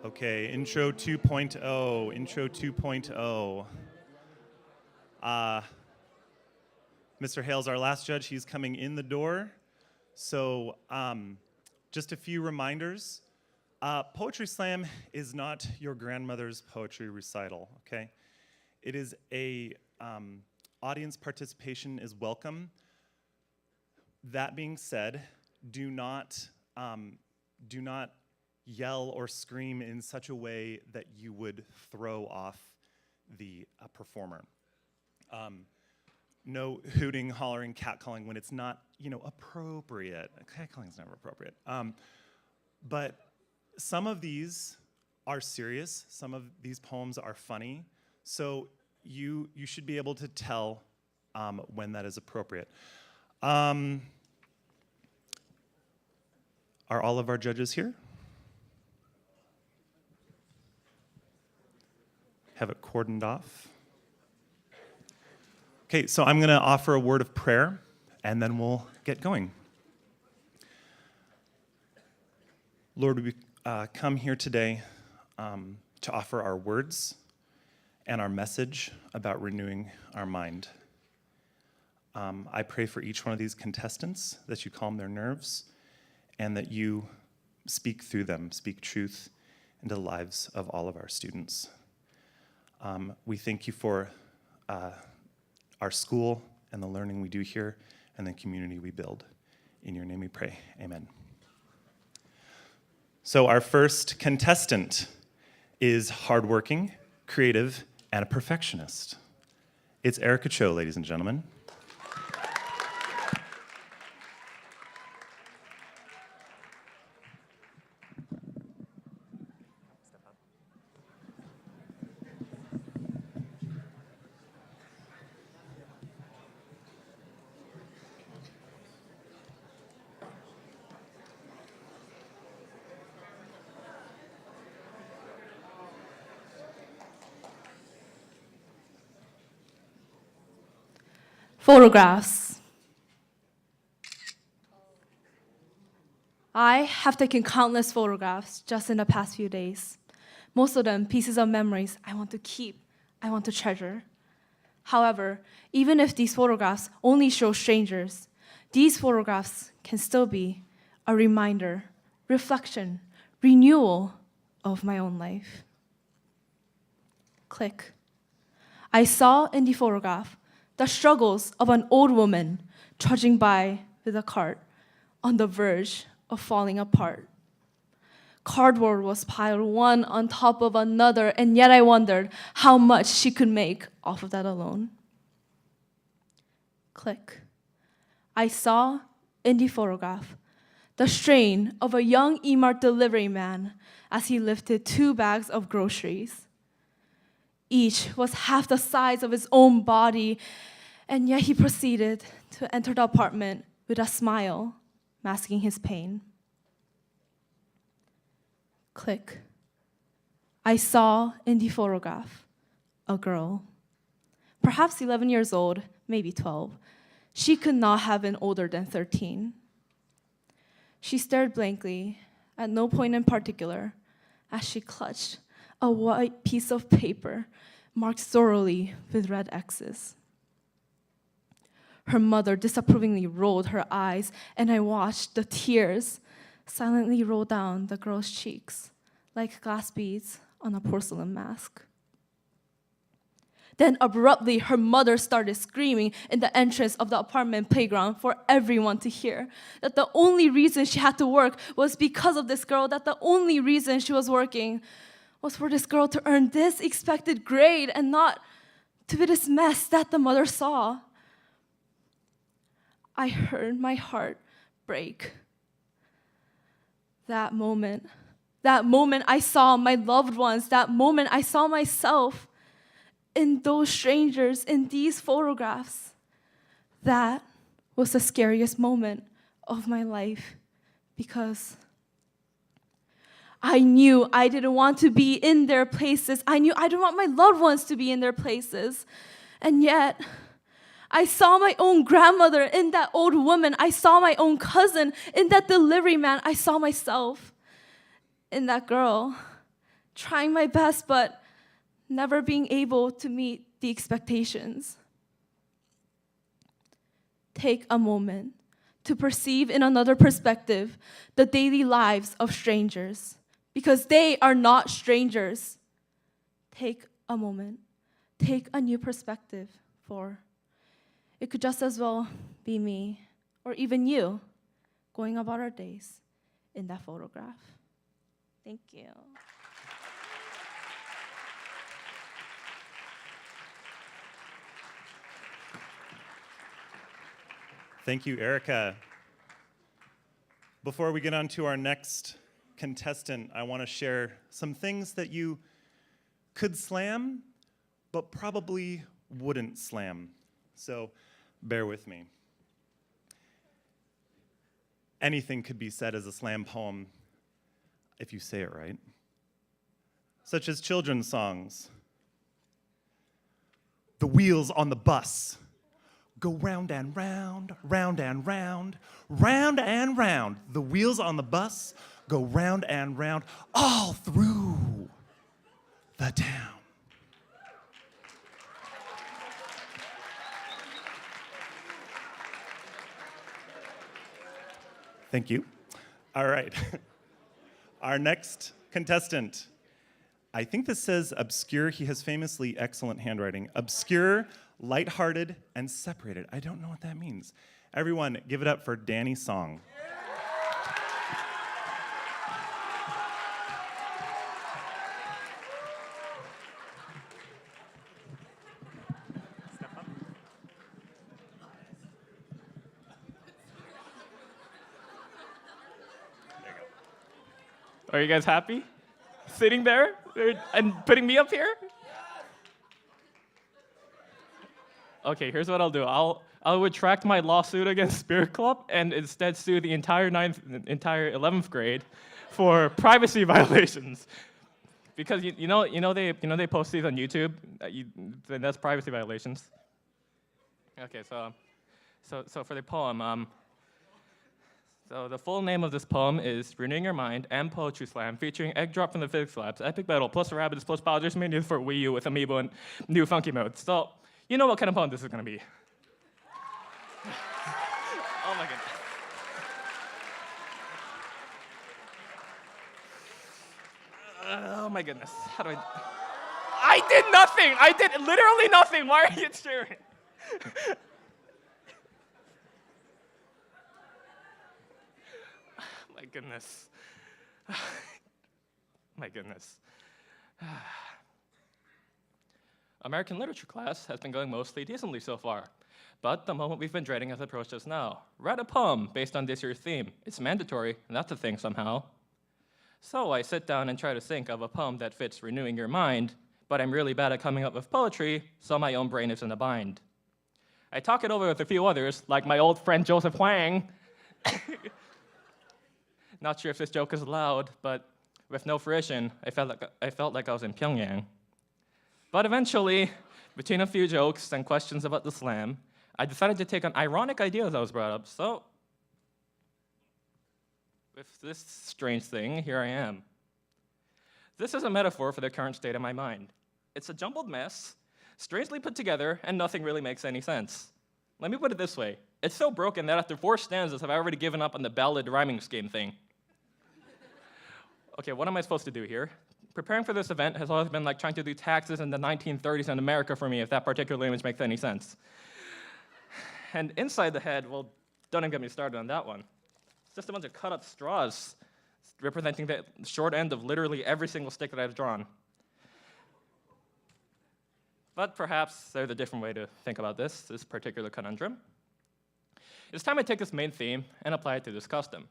Okay, Intro 2.0, Intro 2.0. Mr. Hale's our last judge. He's coming in the door. So just a few reminders. Poetry Slam is not your grandmother's poetry recital, okay? It is a, audience participation is welcome. That being said, do not yell or scream in such a way that you would throw off the performer. No hooting, hollering, catcalling when it's not, appropriate. Catcalling is never appropriate. But some of these are serious. Some of these poems are funny. So you should be able to tell when that is appropriate. Are all of our judges here? Have it cordoned off. Okay, so I'm going to offer a word of prayer, and then we'll get going. Lord, we come here today to offer our words and our message about renewing our mind. I pray for each one of these contestants that you calm their nerves and that you speak through them, speak truth into the lives of all of our students. We thank you for our school and the learning we do here and the community we build. In your name we pray, amen. So our first contestant is hardworking, creative, and a perfectionist. It's Erica Cho, ladies and gentlemen. Photographs. I have taken countless photographs just in the past few days. Most of them pieces of memories I want to keep, I want to treasure. However, even if these photographs only show strangers, these photographs can still be a reminder, reflection, renewal of my own life. Click. I saw in the photograph the struggles of an old woman trudging by with a cart on the verge of falling apart. Cardboard was piled one on top of another, and yet I wondered how much she could make off of that alone. Click. I saw in the photograph the strain of a young E-Mart delivery man as he lifted 2 bags of groceries. Each was half the size of his own body, and yet he proceeded to enter the apartment with a smile, masking his pain. Click. I saw in the photograph a girl, perhaps 11 years old, maybe 12. She could not have been older than 13. She stared blankly, at no point in particular, as she clutched a white piece of paper marked thoroughly with red X's. Her mother disapprovingly rolled her eyes, and I watched the tears silently roll down the girl's cheeks like glass beads on a porcelain mask. Then abruptly, her mother started screaming in the entrance of the apartment playground for everyone to hear that the only reason she had to work was because of this girl, that the only reason she was working was for this girl to earn this expected grade and not to be this mess that the mother saw. I heard my heart break. That moment I saw my loved ones, that moment I saw myself in those strangers, in these photographs. That was the scariest moment of my life because I knew I didn't want to be in their places. I knew I didn't want my loved ones to be in their places. And yet, I saw my own grandmother in that old woman. I saw my own cousin in that delivery man. I saw myself in that girl trying my best, but never being able to meet the expectations. Take a moment to perceive in another perspective the daily lives of strangers, because they are not strangers. Take a moment, take a new perspective, for it could just as well be me or even you going about our days in that photograph. Thank you. Thank you, Erica. Before we get on to our next contestant, I want to share some things that you could slam, but probably wouldn't slam. So bear with me. Anything could be said as a slam poem if you say it right, such as children's songs. The wheels on the bus go round and round, round and round, round and round. The wheels on the bus go round and round all through the town. Thank you. All right. Our next contestant. I think this says obscure. He has famously excellent handwriting. Obscure, lighthearted, and separated. I don't know what that means. Everyone, give it up for Danny Song. Are you guys happy? Sitting there and putting me up here? Okay, here's what I'll do. I'll retract my lawsuit against Spirit Club and instead sue the entire 11th grade for privacy violations. Because you know they post these on YouTube. That's privacy violations. Okay, so for the poem. So the full name of this poem is Renewing Your Mind and Poetry Slam, featuring Egg Drop from the Physics Labs, Epic Battle, plus Rabbids, plus Bowser's Minions for Wii U with Amiibo and new funky modes. So, you know what kind of poem this is going to be. Oh my goodness. Oh my goodness. How do I did nothing! I did literally nothing! Why are you cheering? My goodness. My goodness. American literature class has been going mostly decently so far, but the moment we've been dreading has approached us now. Write a poem based on this year's theme. It's mandatory, and that's a thing somehow. So I sit down and try to think of a poem that fits renewing your mind, but I'm really bad at coming up with poetry, so my own brain is in a bind. I talk it over with a few others, like my old friend Joseph Huang. Not sure if this joke is allowed, but with no fruition, I felt like I was in Pyongyang. But eventually, between a few jokes and questions about the slam, I decided to take an ironic idea that was brought up. So, with this strange thing, here I am. This is a metaphor for the current state of my mind. It's a jumbled mess, strangely put together, and nothing really makes any sense. Let me put it this way. It's so broken that after 4 stanzas, I've already given up on the ballad rhyming scheme thing. Okay, what am I supposed to do here? Preparing for this event has always been like trying to do taxes in the 1930s in America for me, if that particular image makes any sense. And inside the head, well, don't even get me started on that one. It's just a bunch of cut-up straws representing the short end of literally every single stick that I've drawn. But perhaps there's a different way to think about this particular conundrum. It's time I take this main theme and apply it to this custom.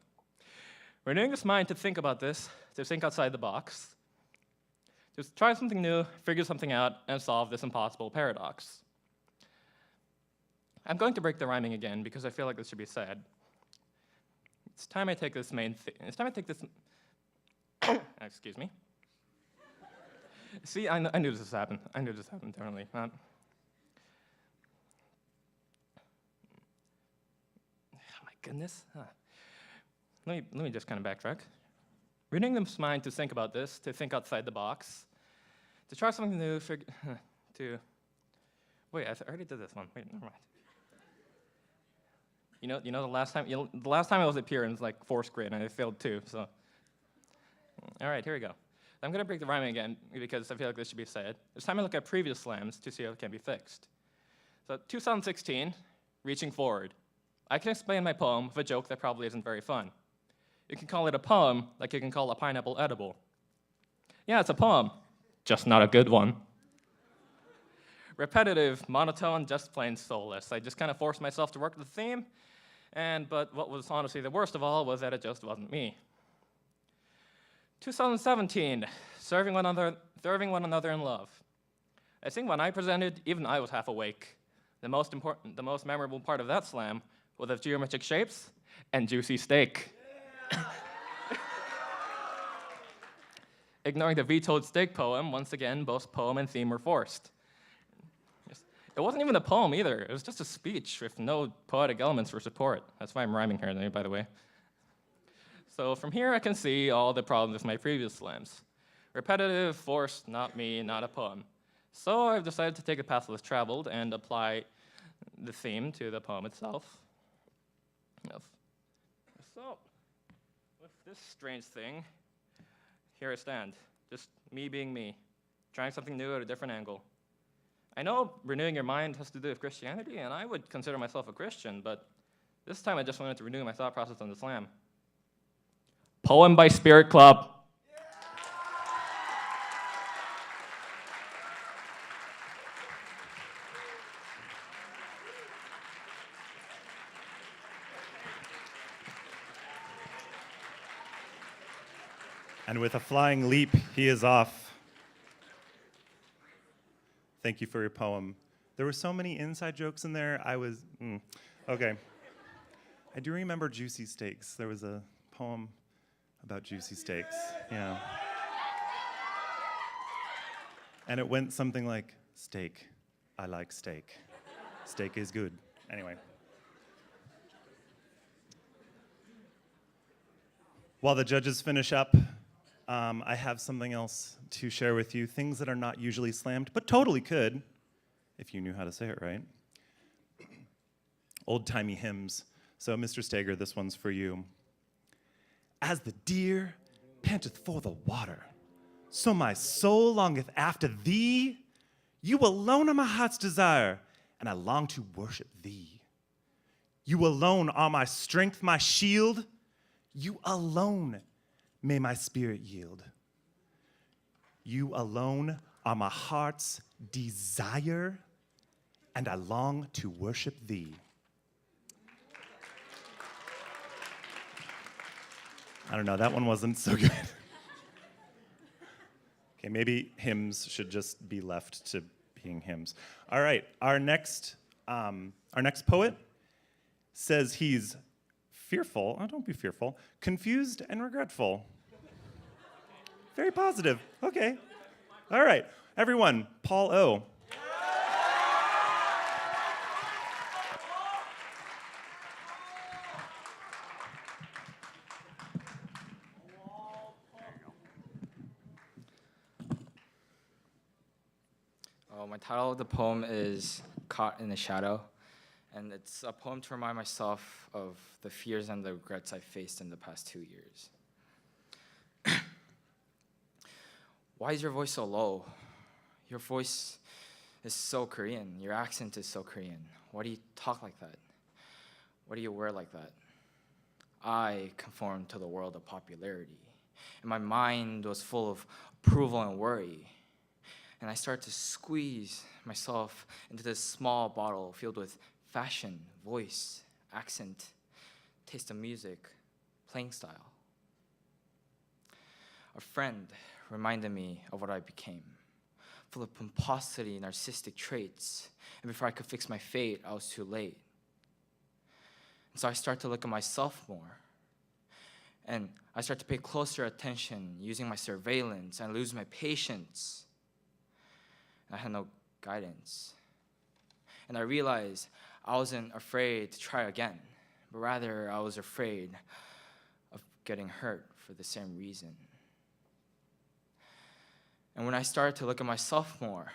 Renewing this mind to think about this, to think outside the box, to try something new, figure something out, and solve this impossible paradox. I'm going to break the rhyming again because I feel like this should be said. It's time I take this it's time I take this, excuse me. See, I knew this would happen. I knew this would happen, definitely. Oh my goodness. Let me just kind of backtrack. renewing the mind to think about this, to think outside the box, to try something new, wait, I already did this one. Wait, never mind. The last time I was at Pier in like 4th grade, and I failed too. So, all right, here we go. I'm gonna break the rhyming again because I feel like this should be said. It's time to look at previous slams to see how it can be fixed. So, 2016, reaching forward. I can explain my poem with a joke that probably isn't very fun. You can call it a poem like you can call a pineapple edible. Yeah, it's a poem, just not a good one. Repetitive, monotone, just plain soulless. I just kind of forced myself to work the theme, but what was honestly the worst of all was that it just wasn't me. 2017, serving one another in love. I think when I presented, even I was half awake. The most memorable part of that slam was of geometric shapes and juicy steak. Ignoring the vetoed steak poem, once again, both poem and theme were forced. It wasn't even a poem either. It was just a speech with no poetic elements for support. That's why I'm rhyming here, by the way. So from here, I can see all the problems with my previous slams. Repetitive, forced, not me, not a poem. So I've decided to take a path less traveled and apply the theme to the poem itself. So, with this strange thing, here I stand, just me being me, trying something new at a different angle. I know renewing your mind has to do with Christianity, and I would consider myself a Christian, but this time I just wanted to renew my thought process on the slam. Poem by Spirit Club. And with a flying leap, he is off. Thank you for your poem. There were so many inside jokes in there. Okay. I do remember juicy steaks. There was a poem about juicy steaks. Yeah. And it went something like, steak, I like steak. Steak is good. Anyway. While the judges finish up, I have something else to share with you, things that are not usually slammed, but totally could, if you knew how to say it right. Old-timey hymns. So, Mr. Steger, this one's for you. As the deer panteth for the water, so my soul longeth after thee. You alone are my heart's desire, and I long to worship thee. You alone are my strength, my shield. You alone may my spirit yield. You alone are my heart's desire, and I long to worship thee. I don't know, that one wasn't so good. Okay, maybe hymns should just be left to being hymns. All right, our next poet says he's fearful, don't be fearful, confused and regretful. Very positive, okay. All right, everyone, Paul O. My title of the poem is Caught in the Shadow, and it's a poem to remind myself of the fears and the regrets I faced in the past 2 years. Why is your voice so low? Your voice is so Korean. Your accent is so Korean. Why do you talk like that? Why do you wear like that? I conformed to the world of popularity, and my mind was full of approval and worry. And I started to squeeze myself into this small bottle filled with fashion, voice, accent, taste of music, playing style. A friend reminded me of what I became, full of pomposity, narcissistic traits. And before I could fix my fate, I was too late. And so I started to look at myself more. And I started to pay closer attention, using my surveillance, and lose my patience. I had no guidance. And I realized I wasn't afraid to try again, but rather I was afraid of getting hurt for the same reason. And when I started to look at myself more,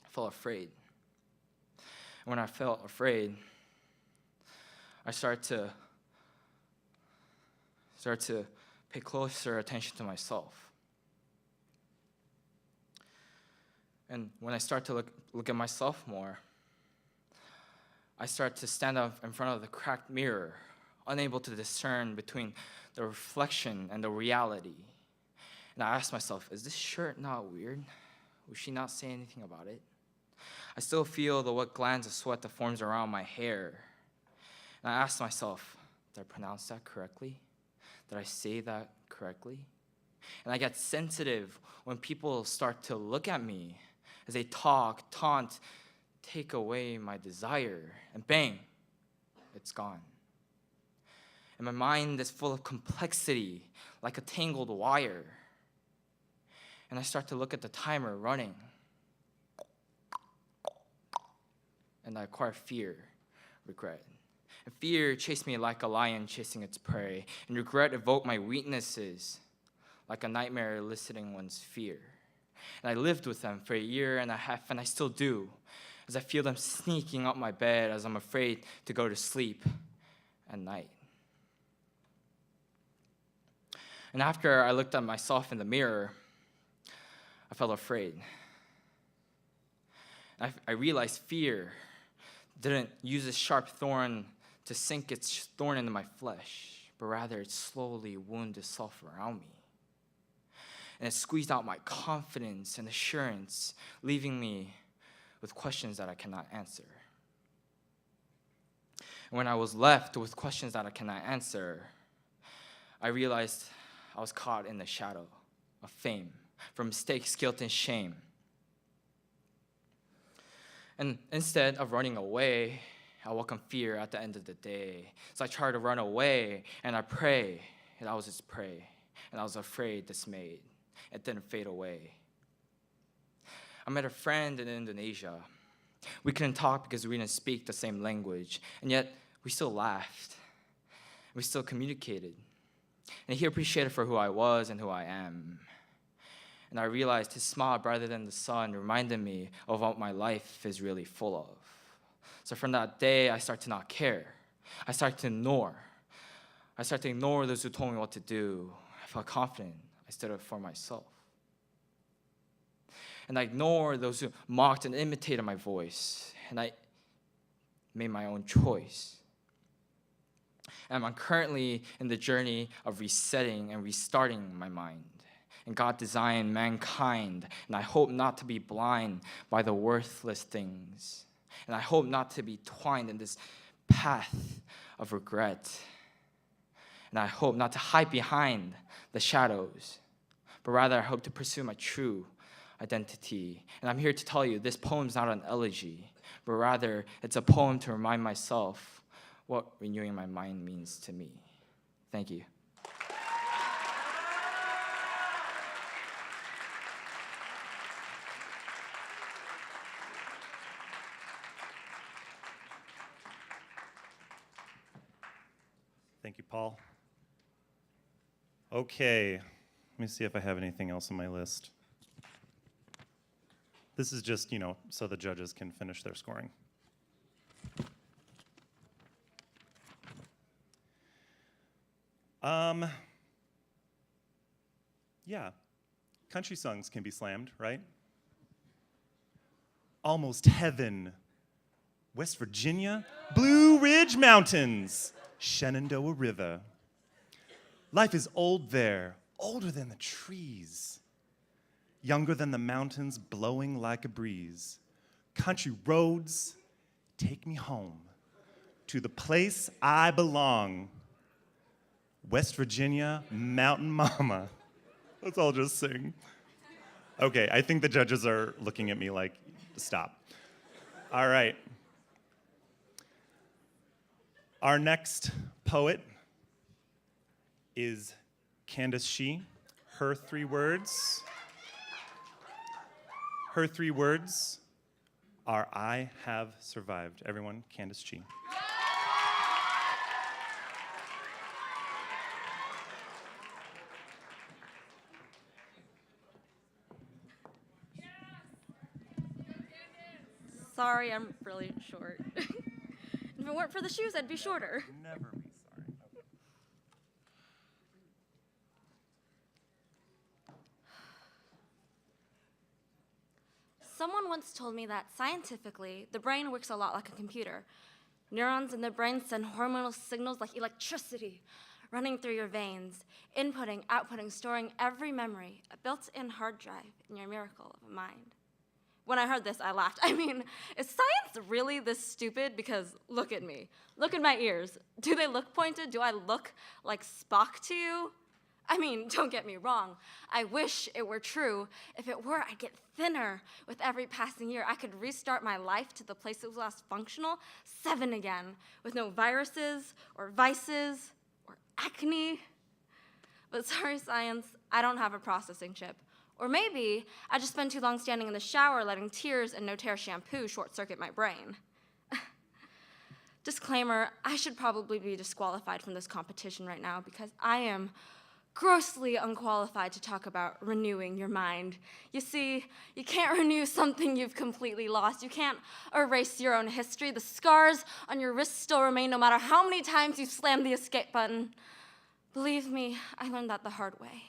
I felt afraid. And when I felt afraid, I started to pay closer attention to myself. And when I start to look at myself more, I start to stand up in front of the cracked mirror, unable to discern between the reflection and the reality. And I ask myself, is this shirt not weird? Will she not say anything about it? I still feel the wet glands of sweat that forms around my hair. And I ask myself, did I pronounce that correctly? Did I say that correctly? And I get sensitive when people start to look at me as they talk, taunt, take away my desire, and bang, it's gone. And my mind is full of complexity, like a tangled wire. And I start to look at the timer running. And I acquire fear, regret. And fear chased me like a lion chasing its prey. And regret evoked my weaknesses, like a nightmare eliciting one's fear. And I lived with them for 1.5 years, and I still do, as I feel them sneaking up my bed as I'm afraid to go to sleep at night. And after I looked at myself in the mirror, I felt afraid. I realized fear didn't use a sharp thorn to sink its thorn into my flesh, but rather it slowly wounded itself around me. And it squeezed out my confidence and assurance, leaving me with questions that I cannot answer. And when I was left with questions that I cannot answer, I realized I was caught in the shadow of fame, from mistakes, guilt, and shame. And instead of running away, I welcome fear at the end of the day. So I try to run away, and I pray, and I was just prey. And I was afraid, dismayed. It didn't fade away. I met a friend in Indonesia. We couldn't talk because we didn't speak the same language, and yet we still laughed. We still communicated. And he appreciated for who I was and who I am. And I realized his smile, brighter than the sun, reminded me of what my life is really full of. So from that day, I started to not care. I started to ignore. I started to ignore those who told me what to do. I felt confident. I stood up for myself. And I ignored those who mocked and imitated my voice. And I made my own choice. And I'm currently in the journey of resetting and restarting my mind. And God designed mankind, and I hope not to be blind by the worthless things. And I hope not to be twined in this path of regret. And I hope not to hide behind the shadows, but rather I hope to pursue my true identity. And I'm here to tell you, this poem's not an elegy, but rather it's a poem to remind myself what renewing my mind means to me. Thank you. Thank you, Paul. Okay, let me see if I have anything else on my list. This is just, so the judges can finish their scoring. Yeah, country songs can be slammed, right? Almost Heaven, West Virginia, Blue Ridge Mountains, Shenandoah River. Life is old there, older than the trees, younger than the mountains, blowing like a breeze. Country roads, take me home to the place I belong. West Virginia, Mountain Mama. Let's all just sing. Okay, I think the judges are looking at me like, stop. All right. Our next poet is Candace She. Her three words are I have survived. Everyone, Candace She. Sorry, I'm really short. If it weren't for the shoes, I'd be shorter. Never be sorry. Someone once told me that scientifically, the brain works a lot like a computer. Neurons in the brain send hormonal signals like electricity running through your veins, inputting, outputting, storing every memory, a built-in hard drive in your miracle of a mind. When I heard this, I laughed. I mean, is science really this stupid? Because look at me. Look at my ears. Do they look pointed? Do I look like Spock to you? I mean, don't get me wrong. I wish it were true. If it were, I'd get thinner with every passing year. I could restart my life to the place it was last functional, 7 again, with no viruses or vices or acne. But sorry, science, I don't have a processing chip. Or maybe I just spend too long standing in the shower letting tears and no-tear shampoo short-circuit my brain. Disclaimer, I should probably be disqualified from this competition right now because I am grossly unqualified to talk about renewing your mind. You see, you can't renew something you've completely lost. You can't erase your own history. The scars on your wrists still remain no matter how many times you've slammed the escape button. Believe me, I learned that the hard way.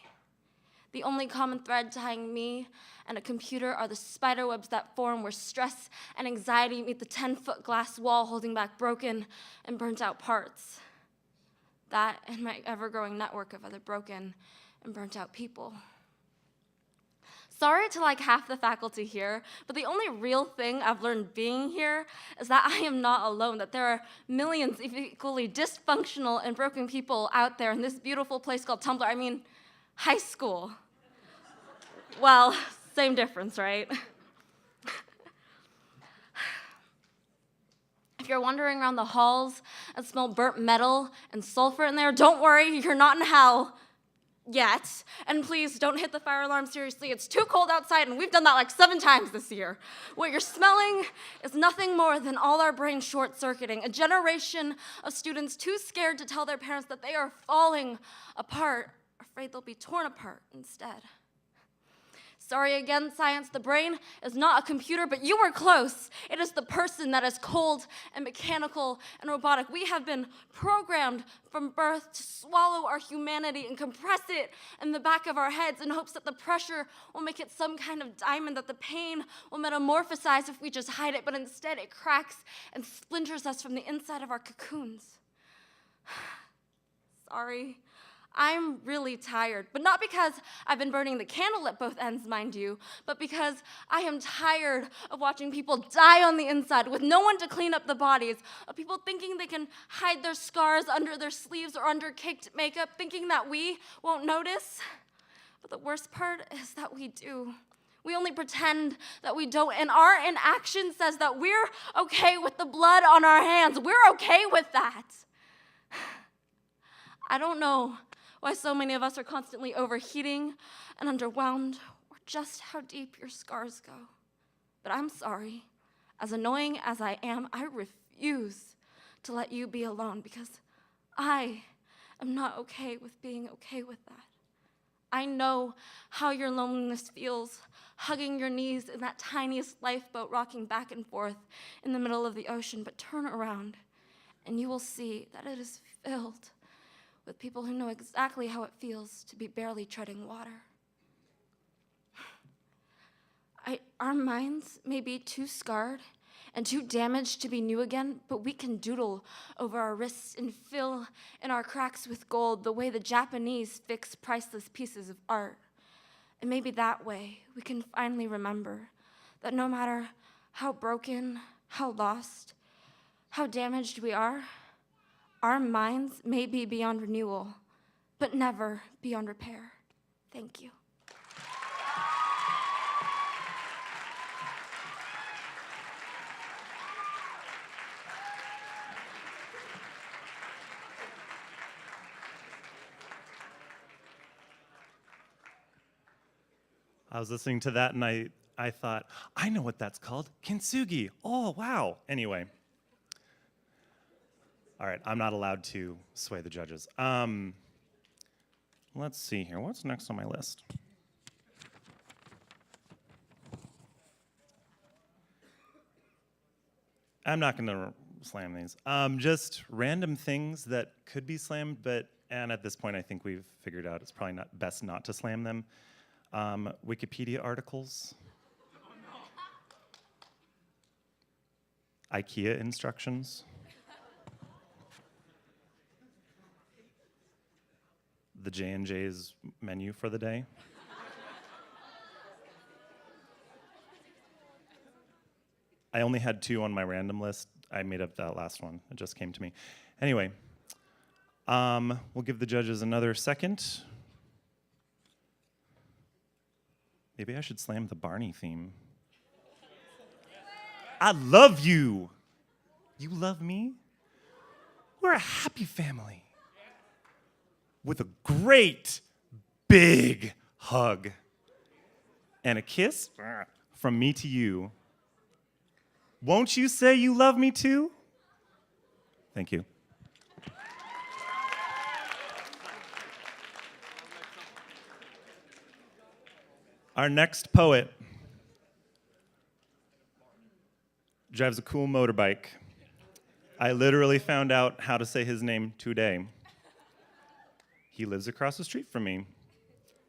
The only common thread tying me and a computer are the spider webs that form where stress and anxiety meet the 10-foot glass wall holding back broken and burnt out parts. That and my ever-growing network of other broken and burnt out people. Sorry to like half the faculty here, but the only real thing I've learned being here is that I am not alone, that there are millions of equally dysfunctional and broken people out there in this beautiful place called Tumblr. I mean, high school. Well, same difference, right? If you're wandering around the halls and smell burnt metal and sulfur in there, don't worry, you're not in hell yet. And please don't hit the fire alarm seriously. It's too cold outside, and we've done that like 7 times this year. What you're smelling is nothing more than all our brains short-circuiting, a generation of students too scared to tell their parents that they are falling apart, afraid they'll be torn apart instead. Sorry again, science, the brain is not a computer, but you were close. It is the person that is cold and mechanical and robotic. We have been programmed from birth to swallow our humanity and compress it in the back of our heads in hopes that the pressure will make it some kind of diamond, that the pain will metamorphosize if we just hide it, but instead it cracks and splinters us from the inside of our cocoons. Sorry. I'm really tired, but not because I've been burning the candle at both ends, mind you, but because I am tired of watching people die on the inside with no one to clean up the bodies, of people thinking they can hide their scars under their sleeves or under caked makeup, thinking that we won't notice. But the worst part is that we do. We only pretend that we don't, and our inaction says that we're okay with the blood on our hands. We're okay with that. I don't know why so many of us are constantly overheating and underwhelmed, or just how deep your scars go. But I'm sorry. As annoying as I am, I refuse to let you be alone because I am not okay with being okay with that. I know how your loneliness feels, hugging your knees in that tiniest lifeboat rocking back and forth in the middle of the ocean, but turn around and you will see that it is filled with people who know exactly how it feels to be barely treading water. Our minds may be too scarred and too damaged to be new again, but we can doodle over our wrists and fill in our cracks with gold the way the Japanese fix priceless pieces of art. And maybe that way we can finally remember that no matter how broken, how lost, how damaged we are, our minds may be beyond renewal, but never beyond repair. Thank you. I was listening to that and I thought, I know what that's called, kintsugi. Oh, wow. Anyway. All right, I'm not allowed to sway the judges. Let's see here. What's next on my list? I'm not going to slam these. Just random things that could be slammed, and at this point, I think we've figured out it's probably not best not to slam them. Wikipedia articles. IKEA instructions. The J&J's menu for the day. I only had 2 on my random list. I made up that last one. It just came to me. Anyway, we'll give the judges another second. Maybe I should slam the Barney theme. I love you. You love me? We're a happy family. With a great big hug. And a kiss from me to you. Won't you say you love me too? Thank you. Our next poet drives a cool motorbike. I literally found out how to say his name today. He lives across the street from me.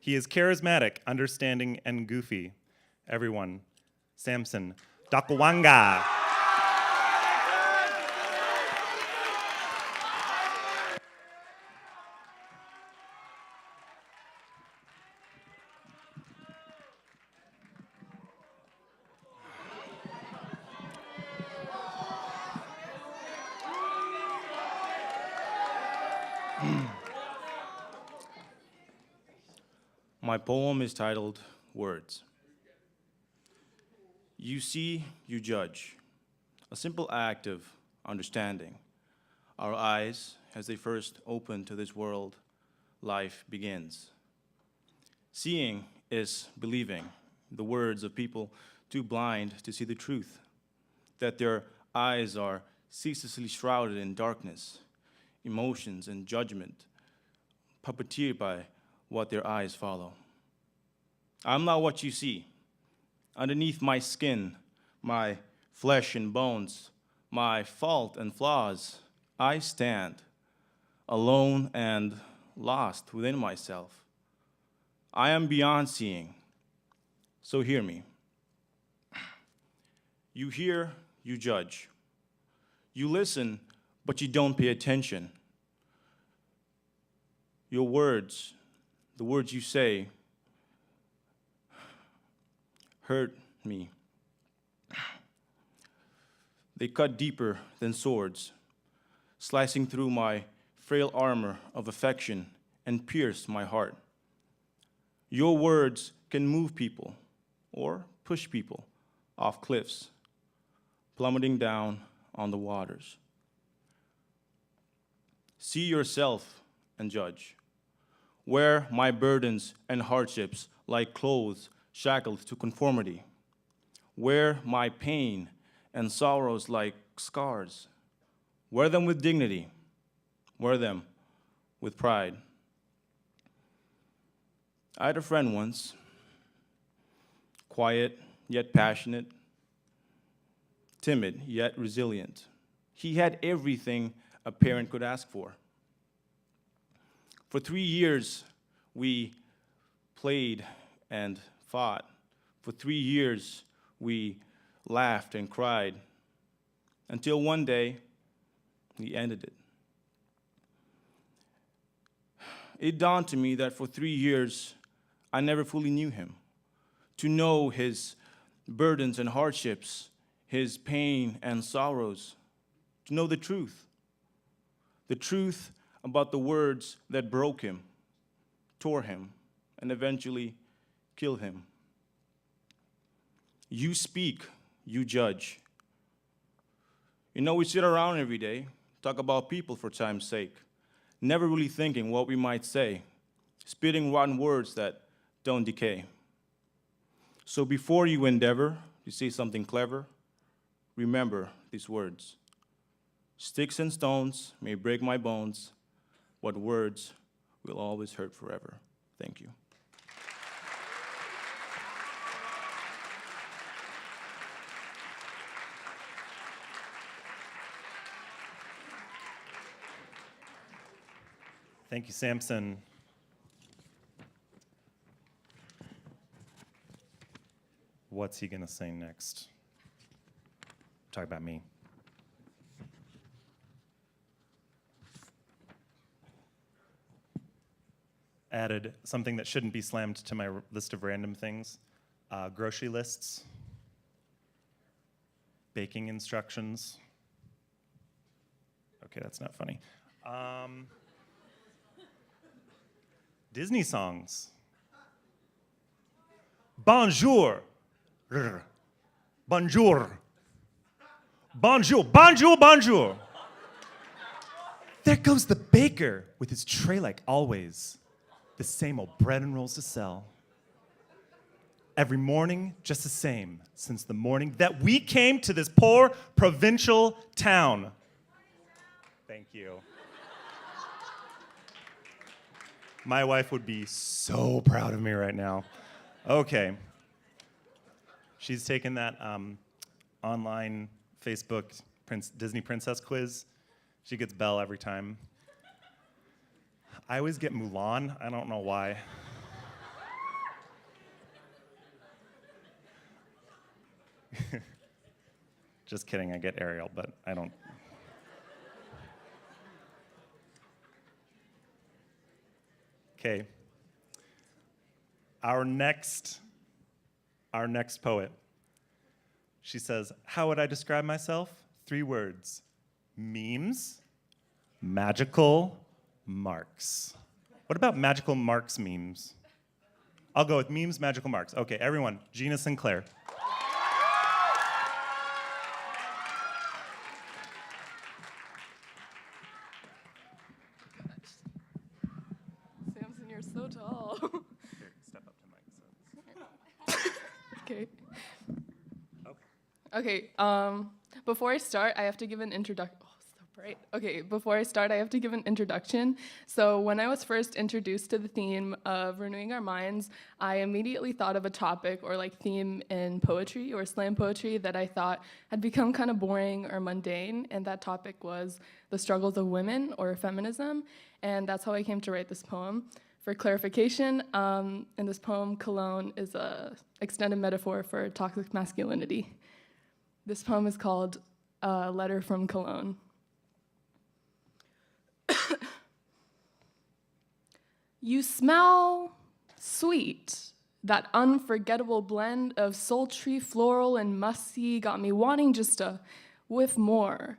He is charismatic, understanding, and goofy. Everyone, Samson. Dakwanga. My poem is titled Words. You see, you judge, a simple act of understanding. Our eyes, as they first open to this world, life begins. Seeing is believing, the words of people too blind to see the truth, that their eyes are ceaselessly shrouded in darkness, emotions and judgment, puppeteered by what their eyes follow. I'm not what you see. Underneath my skin, my flesh and bones, my fault and flaws, I stand, alone and lost within myself. I am beyond seeing, so hear me. You hear, you judge. You listen, but you don't pay attention. Your words, the words you say, hurt me. They cut deeper than swords, slicing through my frail armor of affection and pierce my heart. Your words can move people or push people off cliffs, plummeting down on the waters. See yourself and judge. Wear my burdens and hardships like clothes shackled to conformity. Wear my pain and sorrows like scars. Wear them with dignity. Wear them with pride. I had a friend once, quiet yet passionate, timid yet resilient. He had everything a parent could ask for. For 3 years, we played and fought. For 3 years, we laughed and cried, until one day, he ended it. It dawned to me that for 3 years, I never fully knew him. To know his burdens and hardships, his pain and sorrows, to know the truth about the words that broke him, tore him, and eventually killed him. You speak, you judge. You know, we sit around every day, talk about people for time's sake, never really thinking what we might say, spitting rotten words that don't decay. So before you endeavor to say something clever, remember these words. Sticks and stones may break my bones, but words will always hurt forever. Thank you. Thank you, Samson. What's he gonna say next? Talk about me. Added something that shouldn't be slammed to my list of random things. Grocery lists, baking instructions. Okay, that's not funny. Disney songs. Bonjour. Bonjour. Bonjour. Bonjour, bonjour. There goes the baker with his tray like always. The same old bread and rolls to sell. Every morning, just the same, since the morning that we came to this poor provincial town. Thank you. My wife would be so proud of me right now. Okay. She's taken that online Facebook Disney Princess quiz. She gets Belle every time. I always get Mulan. I don't know why. Just kidding, I get Ariel, but I don't. Okay. Our next poet. She says, how would I describe myself? 3 words. Memes, magical marks. What about magical marks memes? I'll go with memes, magical marks. Okay, everyone, Jena Sinclair. Samson, you're so tall. Here, step up to Mike. Okay. Okay. Okay, before I start, I have to give an introduction. Oh, so bright. Okay, before I start, I have to give an introduction. So when I was first introduced to the theme of renewing our minds, I immediately thought of a topic or like theme in poetry or slam poetry that I thought had become kind of boring or mundane, and that topic was the struggles of women or feminism, and that's how I came to write this poem. For clarification, in this poem, cologne is a extended metaphor for toxic masculinity. This poem is called A Letter from Cologne. You smell sweet. That unforgettable blend of sultry, floral, and musty got me wanting just a whiff more.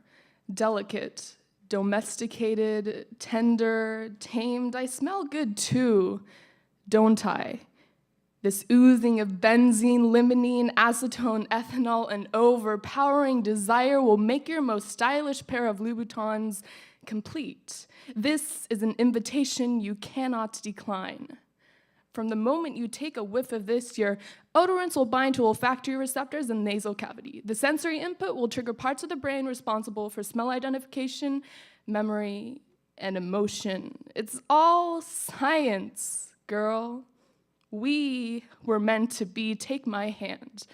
Delicate, domesticated, tender, tamed. I smell good too, don't I? This oozing of benzene, limonene, acetone, ethanol, and overpowering desire will make your most stylish pair of Louboutins complete. This is an invitation you cannot decline. From the moment you take a whiff of this, your odorants will bind to olfactory receptors in the nasal cavity. The sensory input will trigger parts of the brain responsible for smell identification, memory, and emotion. It's all science, girl. We were meant to be. Take my hand.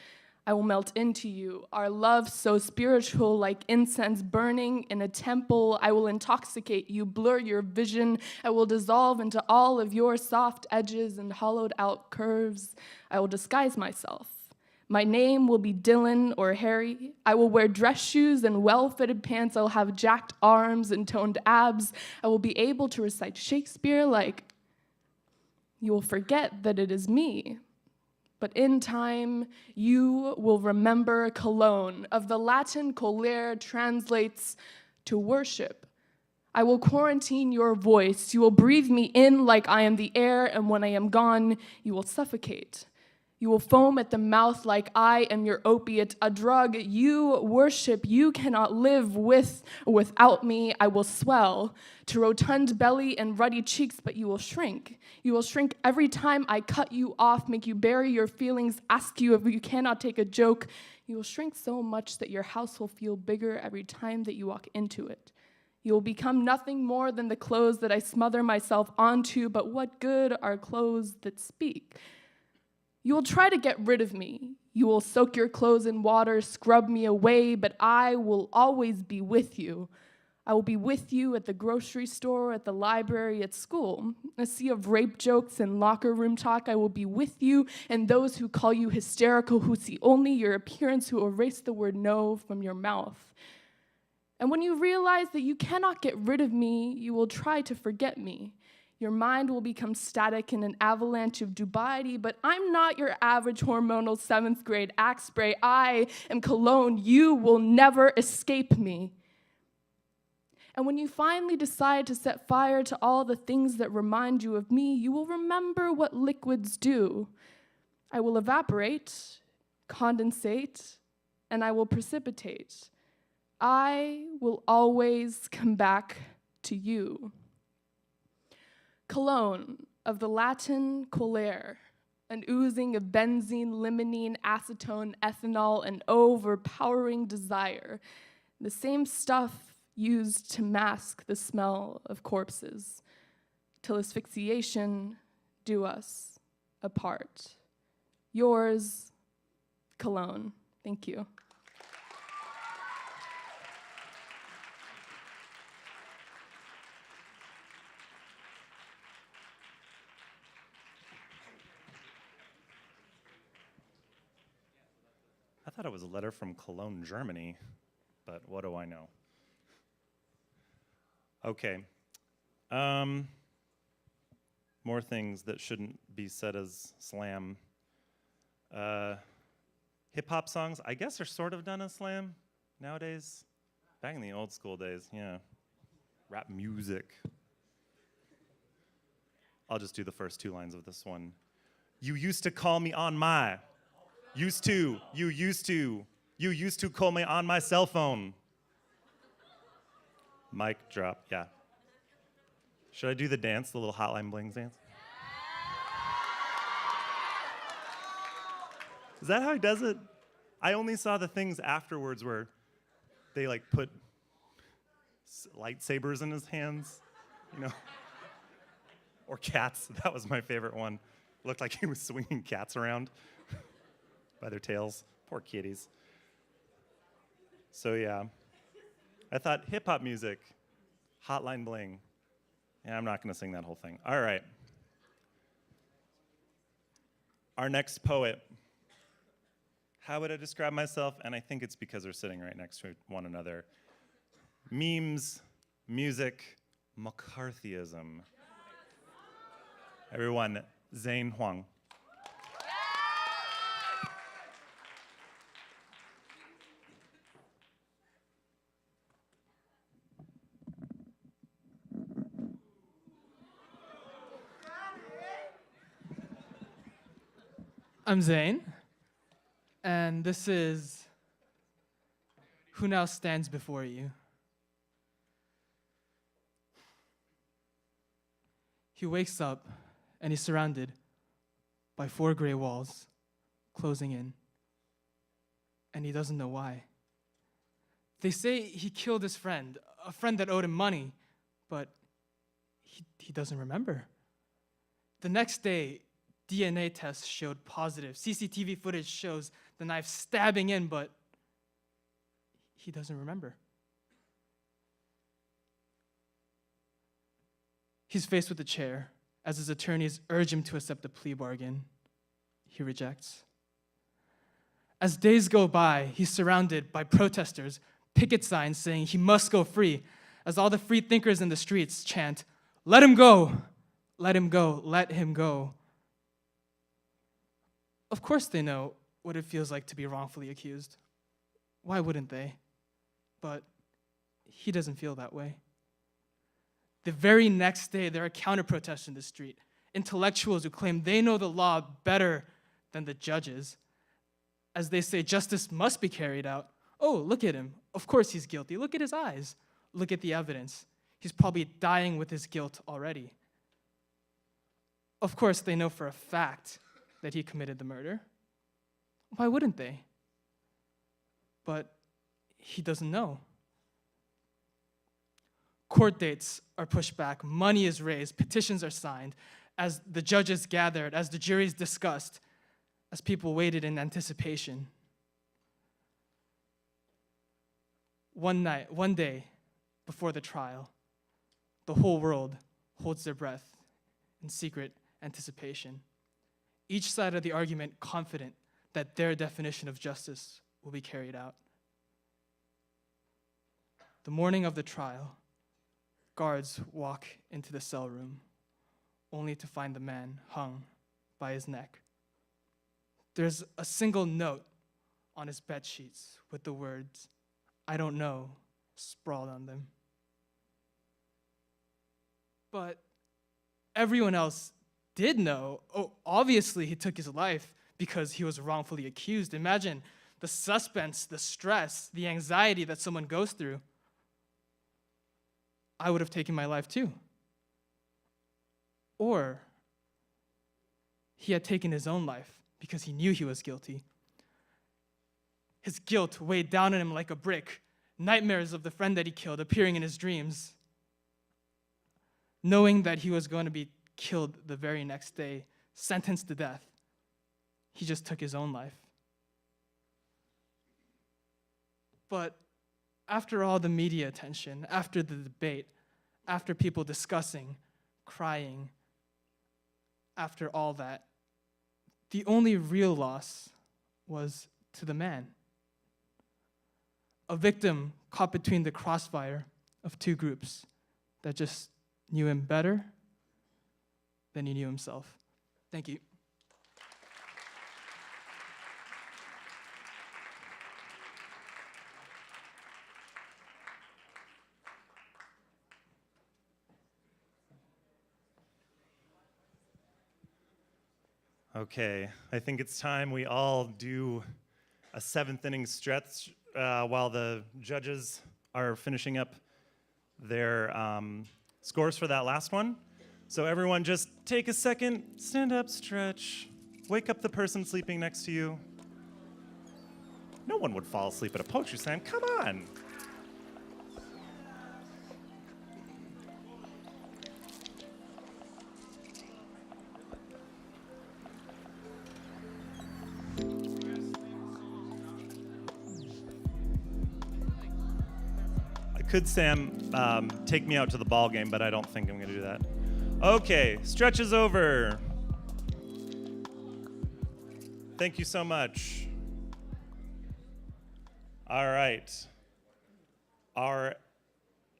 I will melt into you. Our love so spiritual, like incense burning in a temple. I will intoxicate you, blur your vision. I will dissolve into all of your soft edges and hollowed out curves. I will disguise myself. My name will be Dylan or Harry. I will wear dress shoes and well-fitted pants. I'll have jacked arms and toned abs. I will be able to recite Shakespeare like, you will forget that it is me. But in time, you will remember cologne. Of the Latin colere translates to worship. I will quarantine your voice. You will breathe me in like I am the air, and when I am gone, you will suffocate. You will foam at the mouth like I am your opiate, a drug you worship. You cannot live with or without me. I will swell to rotund belly and ruddy cheeks, but you will shrink. You will shrink every time I cut you off, make you bury your feelings, ask you if you cannot take a joke. You will shrink so much that your house will feel bigger every time that you walk into it. You will become nothing more than the clothes that I smother myself onto, but what good are clothes that speak? You will try to get rid of me. You will soak your clothes in water, scrub me away, but I will always be with you. I will be with you at the grocery store, at the library, at school. A sea of rape jokes and locker room talk, I will be with you, and those who call you hysterical, who see only your appearance, who erase the word no from your mouth. And when you realize that you cannot get rid of me, you will try to forget me. Your mind will become static in an avalanche of dubiety, but I'm not your average hormonal 7th grade axe spray. I am cologne. You will never escape me. And when you finally decide to set fire to all the things that remind you of me, you will remember what liquids do. I will evaporate, condensate, and I will precipitate. I will always come back to you. Cologne, of the Latin colere, an oozing of benzene, limonene, acetone, ethanol, and overpowering desire. The same stuff used to mask the smell of corpses, till asphyxiation do us apart. Yours, Cologne. Thank you. I thought it was a letter from Cologne, Germany, but what do I know? Okay. More things that shouldn't be said as slam. Hip-hop songs, I guess, are sort of done as slam nowadays. Back in the old school days, yeah. Rap music. I'll just do the first 2 lines of this one. You used to call me on my. You used to call me on my cell phone. Mic drop, yeah. Should I do the dance, the little Hotline Blings dance? Is that how he does it? I only saw the things afterwards where they like put lightsabers in his hands, you know? Or cats, that was my favorite one. Looked like he was swinging cats around by their tails. Poor kitties. So yeah, I thought hip-hop music, Hotline Bling. Yeah, I'm not gonna sing that whole thing. All right. Our next poet. How would I describe myself? And I think it's because we're sitting right next to one another. Memes, music, McCarthyism. Everyone, Zayn Huang. I'm Zayn, and this is who now stands before you. He wakes up and he's surrounded by 4 gray walls closing in, and he doesn't know why. They say he killed his friend, a friend that owed him money, but he doesn't remember. The next day, DNA tests showed positive. CCTV footage shows the knife stabbing in, but he doesn't remember. He's faced with a chair as his attorneys urge him to accept a plea bargain. He rejects. As days go by, he's surrounded by protesters, picket signs saying he must go free, as all the free thinkers in the streets chant, "Let him go, let him go, let him go." Of course they know what it feels like to be wrongfully accused. Why wouldn't they? But he doesn't feel that way. The very next day, there are counter-protests in the street, intellectuals who claim they know the law better than the judges, as they say justice must be carried out. Oh, look at him. Of course he's guilty. Look at his eyes. Look at the evidence. He's probably dying with his guilt already. Of course, they know for a fact that he committed the murder. Why wouldn't they? But he doesn't know. Court dates are pushed back, money is raised, petitions are signed, as the judges gathered, as the juries discussed, as people waited in anticipation. One day, before the trial, the whole world holds their breath in secret anticipation, each side of the argument confident that their definition of justice will be carried out. The morning of the trial, guards walk into the cell room, only to find the man hung by his neck. There's a single note on his bed sheets with the words, "I don't know," sprawled on them. But everyone else did know. Oh, obviously he took his life because he was wrongfully accused. Imagine the suspense, the stress, the anxiety that someone goes through. I would have taken my life too. Or he had taken his own life because he knew he was guilty. His guilt weighed down on him like a brick, nightmares of the friend that he killed appearing in his dreams. Knowing that he was going to be killed the very next day, sentenced to death, he just took his own life. But after all the media attention, after the debate, after people discussing, crying, after all that, the only real loss was to the man. A victim caught between the crossfire of two groups that just knew him better than he knew himself. Thank you. Okay, I think it's time we all do a seventh inning stretch while the judges are finishing up their scores for that last one. So everyone just take a second, stand up, stretch, wake up the person sleeping next to you. No one would fall asleep at a poetry slam, come on. Could Sam take me out to the ball game, but I don't think I'm gonna do that. Okay, stretch is over. Thank you so much. All right. Our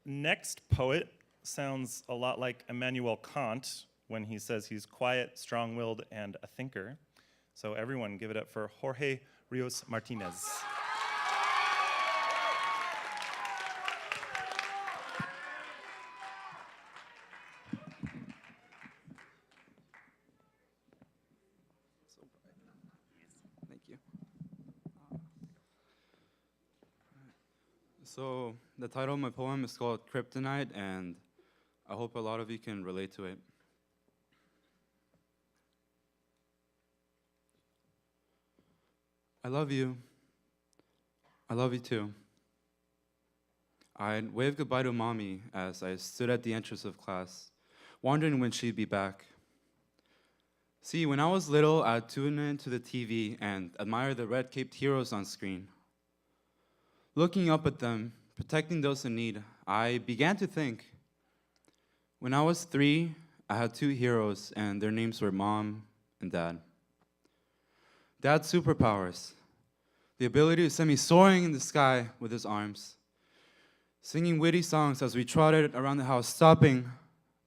next poet sounds a lot like Immanuel Kant when he says he's quiet, strong-willed, and a thinker. So everyone give it up for Jorge Rios Martinez. So the title of my poem is called Kryptonite, and I hope a lot of you can relate to it. I love you. I love you too. I waved goodbye to Mommy as I stood at the entrance of class, wondering when she'd be back. See, when I was little, I'd tune into the TV and admire the red-caped heroes on screen. Looking up at them, protecting those in need, I began to think. When I was 3, I had 2 heroes, and their names were Mom and Dad. Dad's superpowers, the ability to send me soaring in the sky with his arms, singing witty songs as we trotted around the house, stopping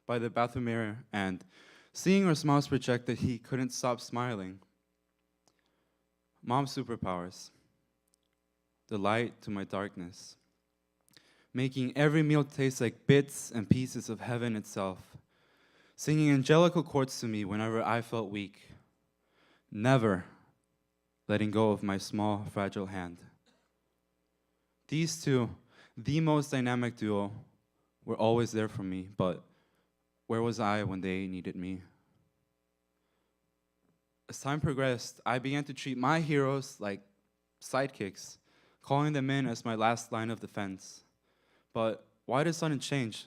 by the bathroom mirror and seeing our smiles project that he couldn't stop smiling. Mom's superpowers, the light to my darkness, making every meal taste like bits and pieces of heaven itself, singing angelical chords to me whenever I felt weak, never letting go of my small, fragile hand. These two, the most dynamic duo, were always there for me, but where was I when they needed me? As time progressed, I began to treat my heroes like sidekicks, calling them in as my last line of defense. But why did sudden change?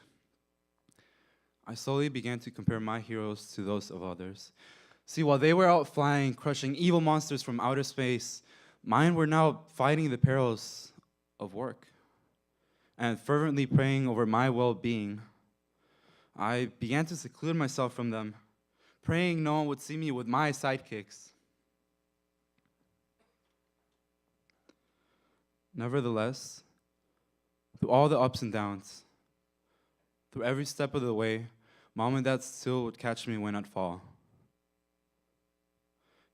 I slowly began to compare my heroes to those of others. See, while they were out flying, crushing evil monsters from outer space, mine were now fighting the perils of work. and fervently praying over my well-being, I began to seclude myself from them, praying no one would see me with my sidekicks. Nevertheless, through all the ups and downs, through every step of the way, Mom and Dad still would catch me when I'd fall.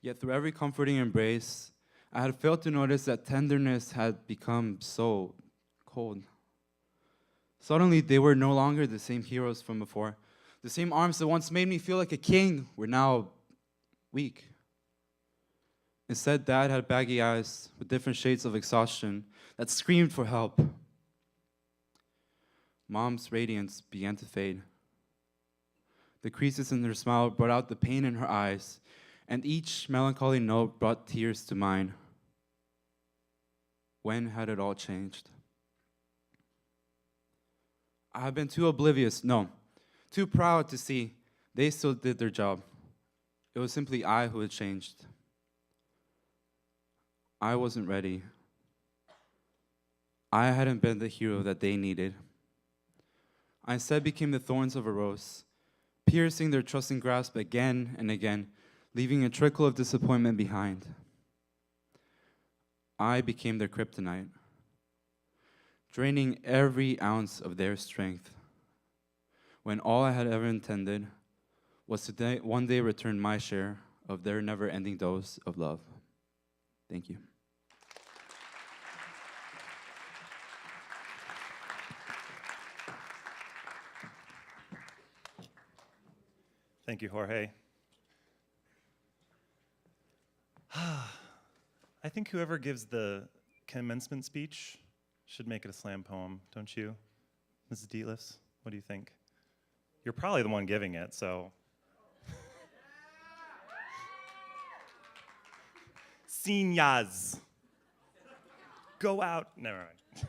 Yet through every comforting embrace, I had failed to notice that tenderness had become so cold. Suddenly, they were no longer the same heroes from before. The same arms that once made me feel like a king were now weak. Instead, Dad had baggy eyes with different shades of exhaustion that screamed for help. Mom's radiance began to fade. The creases in her smile brought out the pain in her eyes, and each melancholy note brought tears to mine. When had it all changed? I have been too too proud to see they still did their job. It was simply I who had changed. I wasn't ready. I hadn't been the hero that they needed. I instead became the thorns of a rose, piercing their trusting grasp again and again, leaving a trickle of disappointment behind. I became their kryptonite, draining every ounce of their strength, when all I had ever intended was to one day return my share of their never-ending dose of love. Thank you. Thank you, Jorge. I think whoever gives the commencement speech should make it a slam poem, don't you, Mrs. Dietlifs? What do you think? You're probably the one giving it, so. Seniors, go out. Never mind.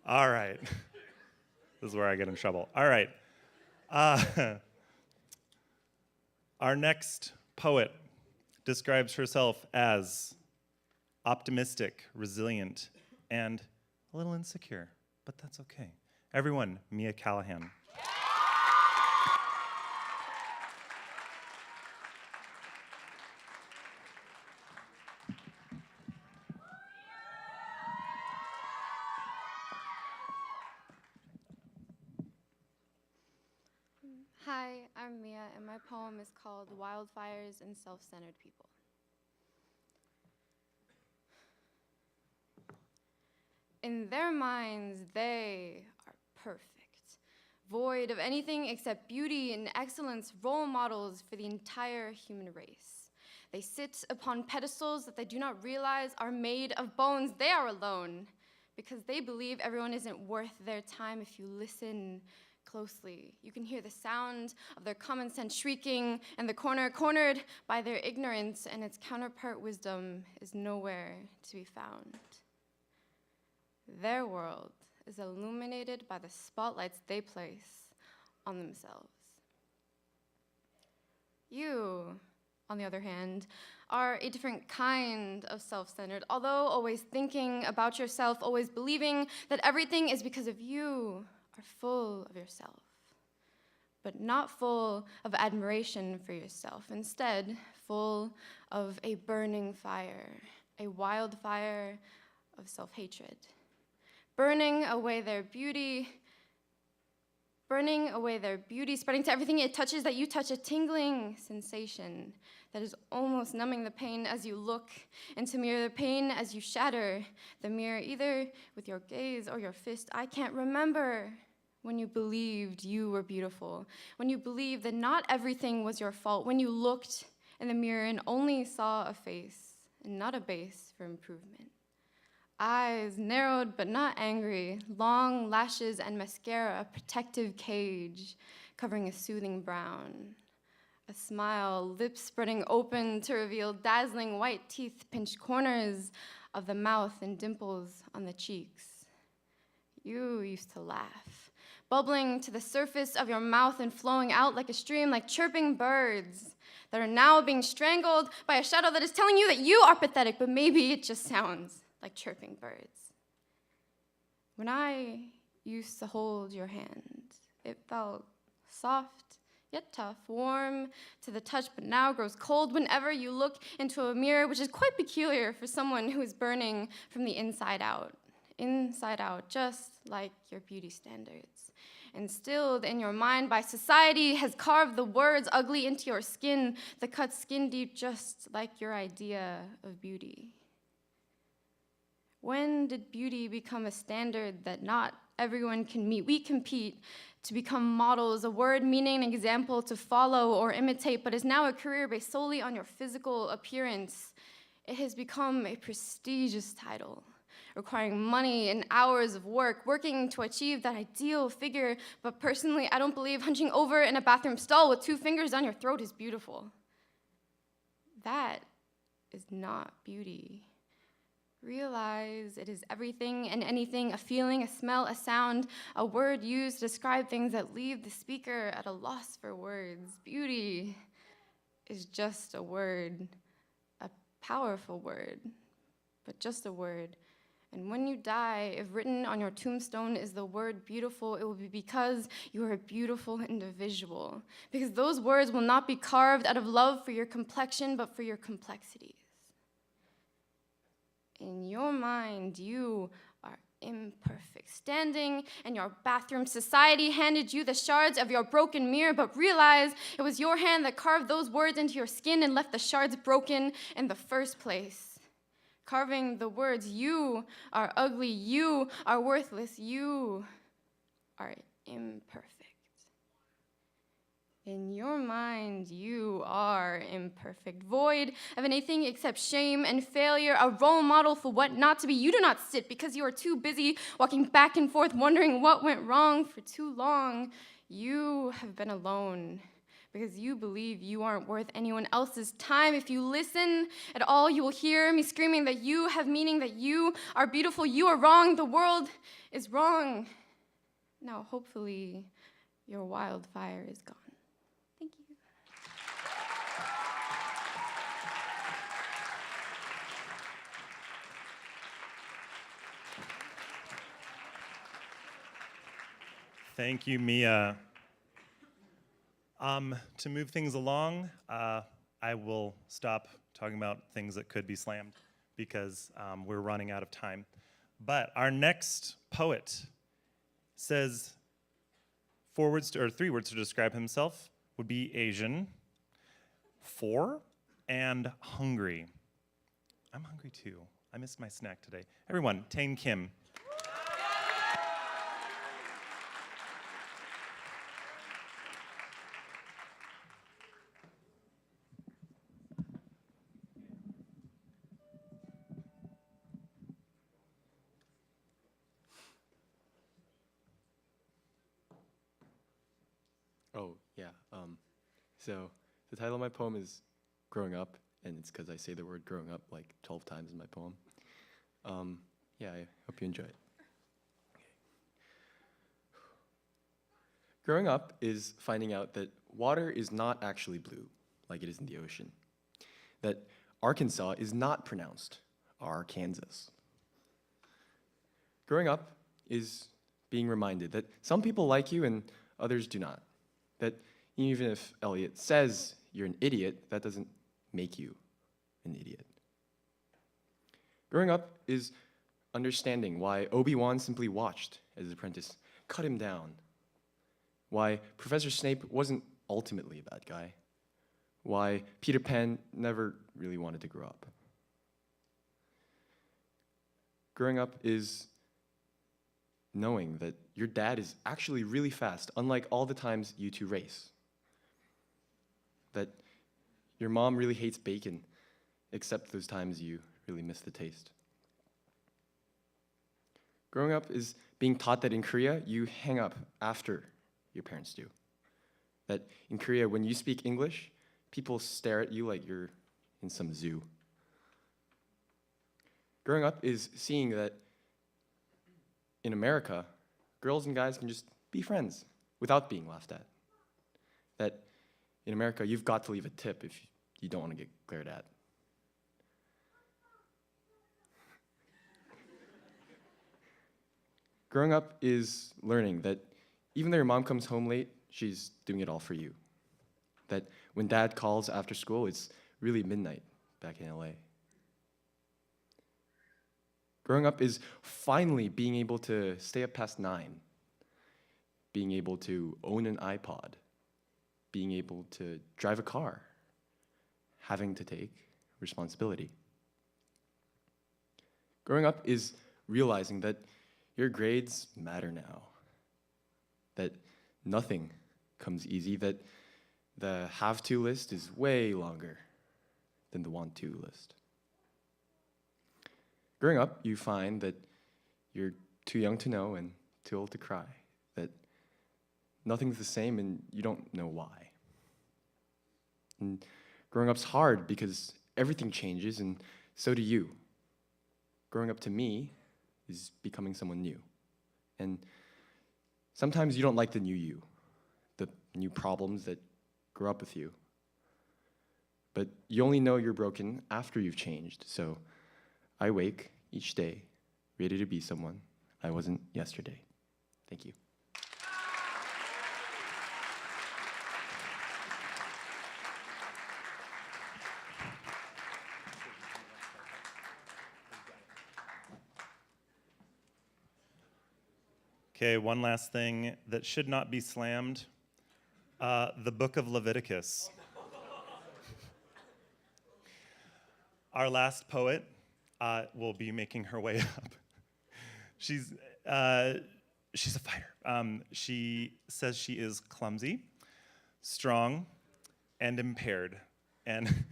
All right. This is where I get in trouble. All right. Our next poet describes herself as optimistic, resilient, and a little insecure, but that's okay. Everyone, Mia Callahan. Hi, I'm Mia, and my poem is called Wildfires and Self-Centered People. In their minds, they are perfect, void of anything except beauty and excellence, role models for the entire human race. They sit upon pedestals that they do not realize are made of bones. They are alone because they believe everyone isn't worth their time. If you listen closely, you can hear the sound of their common sense shrieking and the cornered by their ignorance, and its counterpart wisdom is nowhere to be found. Their world is illuminated by the spotlights they place on themselves. You, on the other hand, are a different kind of self-centered, although always thinking about yourself, always believing that everything is because of you, are full of yourself, but not full of admiration for yourself. Instead, full of a burning fire, a wildfire of self-hatred, burning away their beauty, spreading to everything it touches that you touch, a tingling sensation that is almost numbing the pain as you look into mirror, the pain as you shatter the mirror, either with your gaze or your fist. I can't remember when you believed you were beautiful, when you believed that not everything was your fault, when you looked in the mirror and only saw a face and not a base for improvement. Eyes narrowed but not angry, long lashes and mascara, a protective cage covering a soothing brown. A smile, lips spreading open to reveal dazzling white teeth, pinched corners of the mouth and dimples on the cheeks. You used to laugh, bubbling to the surface of your mouth and flowing out like a stream, like chirping birds that are now being strangled by a shadow that is telling you that you are pathetic, but maybe it just sounds like chirping birds. When I used to hold your hand, it felt soft, yet tough, warm to the touch, but now grows cold whenever you look into a mirror, which is quite peculiar for someone who is burning from the inside out, just like your beauty standards. Instilled in your mind by society has carved the words ugly into your skin, the cut skin deep, just like your idea of beauty. When did beauty become a standard that not everyone can meet? We compete to become models, a word meaning an example to follow or imitate, but is now a career based solely on your physical appearance. It has become a prestigious title, requiring money and hours of work, working to achieve that ideal figure. But personally, I don't believe hunching over in a bathroom stall with 2 fingers on your throat is beautiful. That is not beauty. Realize it is everything and anything, a feeling, a smell, a sound, a word used to describe things that leave the speaker at a loss for words. Beauty is just a word, a powerful word, but just a word. And when you die, if written on your tombstone is the word beautiful, it will be because you are a beautiful individual. Because those words will not be carved out of love for your complexion, but for your complexities. In your mind, you are imperfect. Standing in your bathroom, society handed you the shards of your broken mirror, but realize it was your hand that carved those words into your skin and left the shards broken in the first place. Carving the words, you are ugly, you are worthless, you are imperfect. In your mind, you are imperfect, void of anything except shame and failure, a role model for what not to be. You do not sit because you are too busy walking back and forth, wondering what went wrong for too long. You have been alone because you believe you aren't worth anyone else's time. If you listen at all, you will hear me screaming that you have meaning, that you are beautiful, you are wrong, the world is wrong. Now, hopefully, your wildfire is gone. Thank you. Thank you, Mia. To move things along, I will stop talking about things that could be slammed because we're running out of time. But our next poet says 3 words to describe himself would be Asian, 4, and hungry. I'm hungry too. I missed my snack today. Everyone, Tae Kim. Oh, yeah. So the title of my poem is Growing Up, and it's because I say the word growing up like 12 times in my poem. Yeah, I hope you enjoy it. Okay. Growing up is finding out that water is not actually blue, like it is in the ocean. That Arkansas is not pronounced Arkansas. Growing up is being reminded that some people like you and others do not. That even if Elliot says you're an idiot, that doesn't make you an idiot. Growing up is understanding why Obi-Wan simply watched as his apprentice cut him down. Why Professor Snape wasn't ultimately a bad guy. Why Peter Pan never really wanted to grow up. Growing up is knowing that your dad is actually really fast, unlike all the times you two race. That your mom really hates bacon, except those times you really miss the taste. Growing up is being taught that in Korea, you hang up after your parents do. That in Korea, when you speak English, people stare at you like you're in some zoo. Growing up is seeing that in America, girls and guys can just be friends without being laughed at. That in America, you've got to leave a tip if you don't want to get glared at. Growing up is learning that even though your mom comes home late, she's doing it all for you. That when dad calls after school, it's really midnight back in LA. Growing up is finally being able to stay up past 9, being able to own an iPod, being able to drive a car, having to take responsibility. Growing up is realizing that your grades matter now, that nothing comes easy, that the have-to list is way longer than the want-to list. Growing up, you find that you're too young to know and too old to cry, that nothing's the same and you don't know why. And growing up's hard because everything changes and so do you. Growing up to me is becoming someone new. And sometimes you don't like the new you, the new problems that grow up with you. But you only know you're broken after you've changed, so I wake each day ready to be someone I wasn't yesterday. Thank you. Okay, one last thing that should not be slammed. The book of Leviticus. Our last poet will be making her way up. She's a fighter. She says she is clumsy, strong, and impaired. And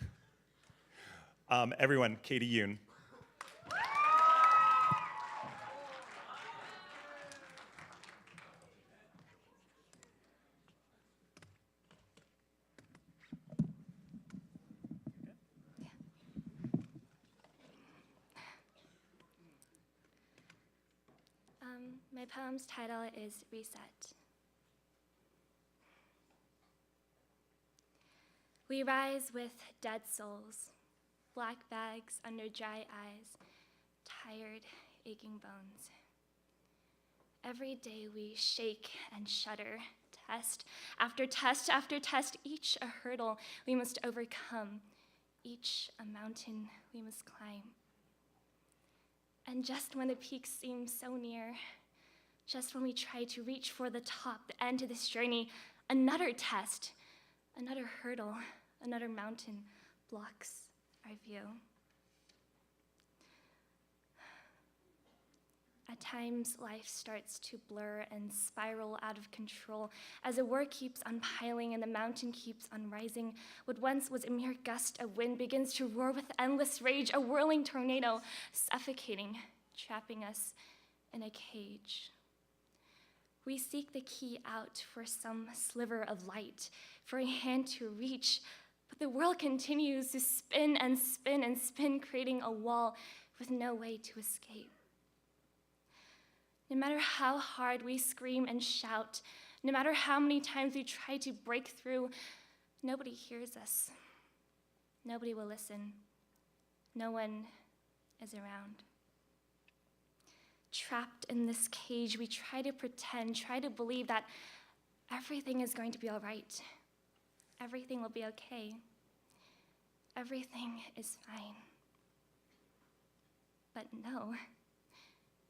everyone, Katy Yoon. My poem's title is Reset. We rise with dead souls, black bags under dry eyes, tired, aching bones. Every day we shake and shudder, test after test after test, each a hurdle we must overcome, each a mountain we must climb. And just when the peaks seem so near, just when we try to reach for the top, the end of this journey, another test, another hurdle, another mountain blocks our view. At times, life starts to blur and spiral out of control as the work keeps on piling and the mountain keeps on rising. What once was a mere gust of wind begins to roar with endless rage, a whirling tornado, suffocating, trapping us in a cage. We seek the key out for some sliver of light, for a hand to reach, but the world continues to spin and spin and spin, creating a wall with no way to escape. No matter how hard we scream and shout, no matter how many times we try to break through, nobody hears us. Nobody will listen. No one is around. Trapped in this cage, we try to pretend, try to believe that everything is going to be all right. Everything will be okay. Everything is fine. But no,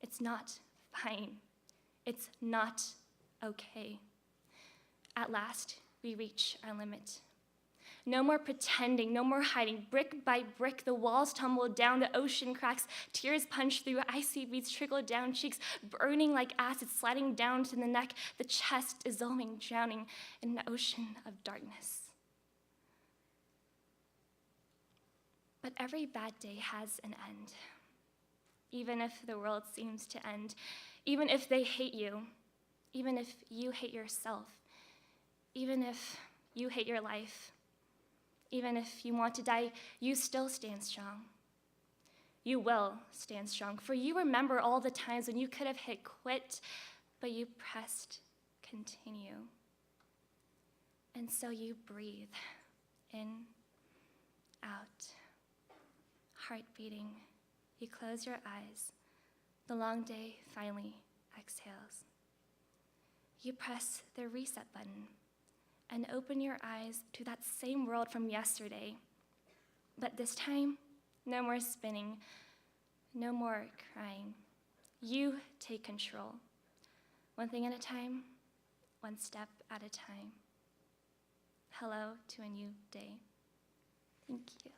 it's not fine. It's not okay. At last, we reach our limit. No more pretending, no more hiding. Brick by brick, the walls tumble down, the ocean cracks, tears punch through, icy beads trickle down cheeks, burning like acid, sliding down to the neck, the chest dissolving, drowning in an ocean of darkness. But every bad day has an end. Even if the world seems to end, even if they hate you, even if you hate yourself, even if you hate your life, even if you want to die, you still stand strong. You will stand strong, for you remember all the times when you could have hit quit, but you pressed continue. And so you breathe in, out, heart beating. You close your eyes. The long day finally exhales. You press the reset button and open your eyes to that same world from yesterday. But this time, no more spinning, no more crying. You take control. One thing at a time, one step at a time. Hello to a new day. Thank you.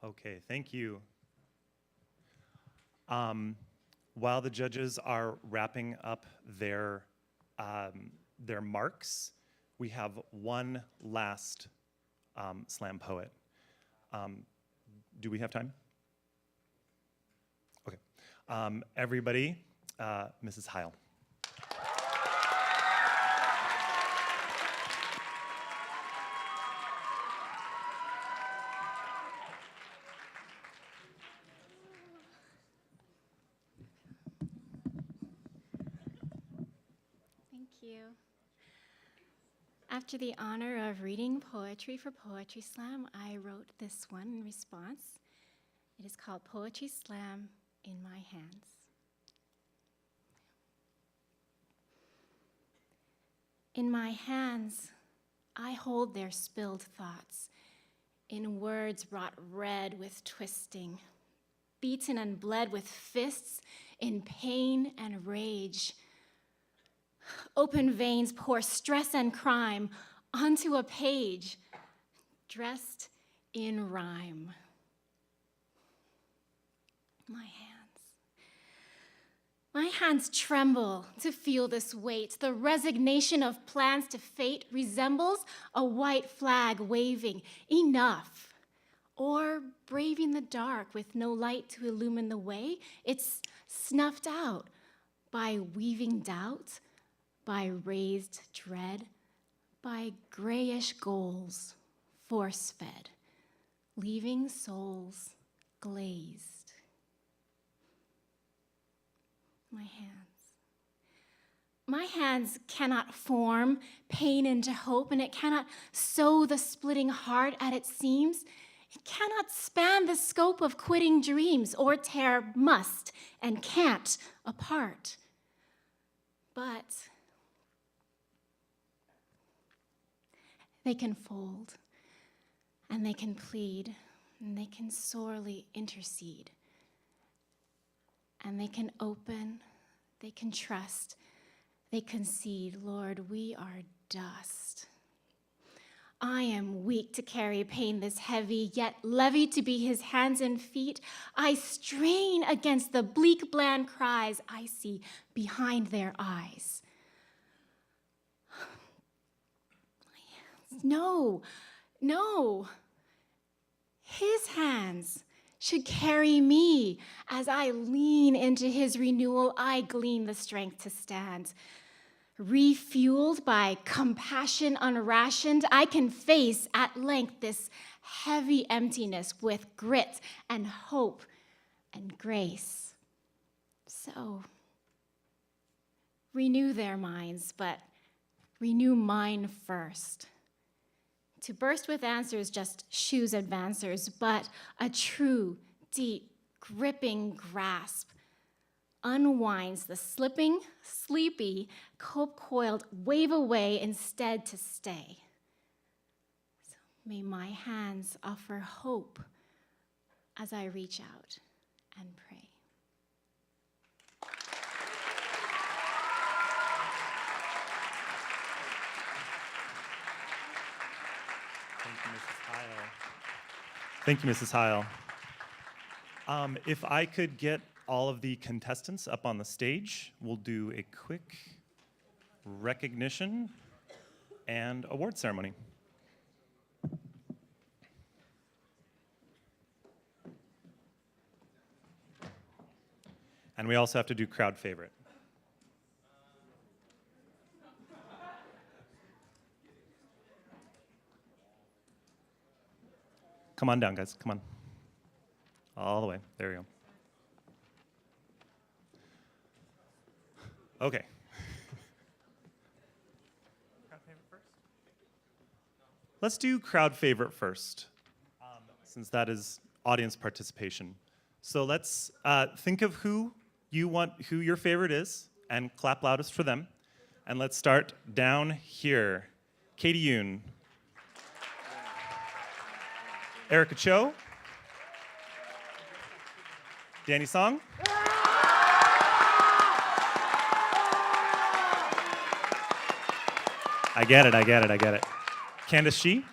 Okay, thank you. While the judges are wrapping up their marks, we have one last slam poet. Do we have time? Okay. Everybody, Mrs. Heil. Thank you. After the honor of reading poetry for Poetry Slam, I wrote this one in response. It is called Poetry Slam in My Hands. In my hands, I hold their spilled thoughts, in words wrought red with twisting, beaten and bled with fists in pain and rage. Open veins pour stress and crime onto a page, dressed in rhyme. My hands tremble to feel this weight. The resignation of plans to fate resembles a white flag waving, enough. Or braving the dark with no light to illumine the way, it's snuffed out by weaving doubt, by raised dread, by grayish goals, force-fed, leaving souls glazed. My hands cannot form pain into hope, and it cannot sew the splitting heart at its seams. It cannot span the scope of quitting dreams or tear must and can't apart. But they can fold, and they can plead, and they can sorely intercede. And they can open, they can trust, they concede. Lord, we are dust. I am weak to carry pain this heavy, yet levied to be his hands and feet. I strain against the bleak, bland cries I see behind their eyes. No, his hands should carry me. As I lean into his renewal, I glean the strength to stand. Refueled by compassion unrationed, I can face at length this heavy emptiness with grit and hope and grace. So, renew their minds, but renew mine first. To burst with answers just shoes advancers, but a true, deep, gripping grasp unwinds the slipping, sleepy, coiled wave away instead to stay. So may my hands offer hope as I reach out and pray. Thank you, Mrs. Heil. If I could get all of the contestants up on the stage, we'll do a quick recognition and award ceremony. And we also have to do crowd favorite. Come on down, guys. Come on. All the way. There you go. Okay. Let's do crowd favorite first, since that is audience participation. So let's think of who your favorite is, and clap loudest for them. And let's start down here. Katy Yoon. Erica Cho. Danny Song. I get it. Candace Shi.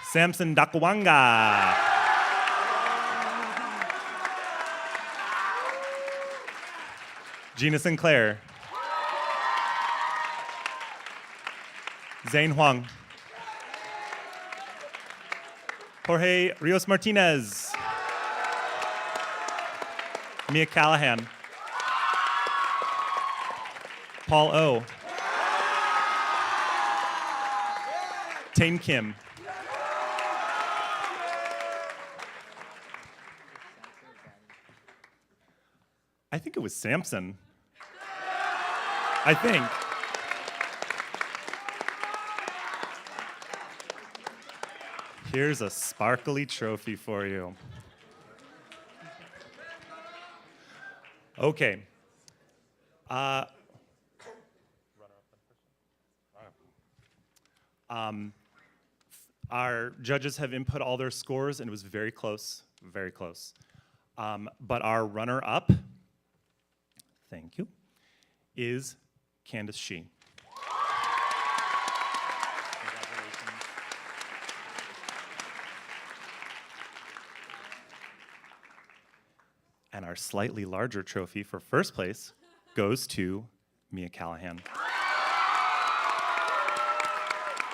Samson Dakawanga. Jena Sinclair. Zayn Huang. Jorge Rios Martinez. Mia Callahan. Paul O. Tane Kim. I think it was Samson. I think. Here's a sparkly trophy for you. Okay. Our judges have input all their scores, and it was very close, very close. But our runner-up, thank you, is Candace Shi. Congratulations. And our slightly larger trophy for first place goes to Mia Callahan.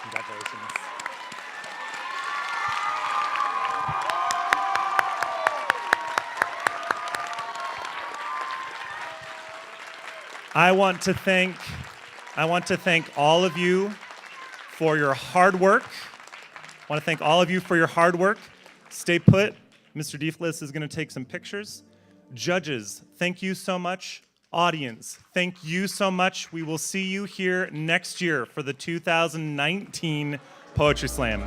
Congratulations. I want to thank all of you for your hard work. I want to thank all of you for your hard work. Stay put. Mr. Dieflis is going to take some pictures. Judges, thank you so much. Audience, thank you so much. We will see you here next year for the 2019 Poetry Slam.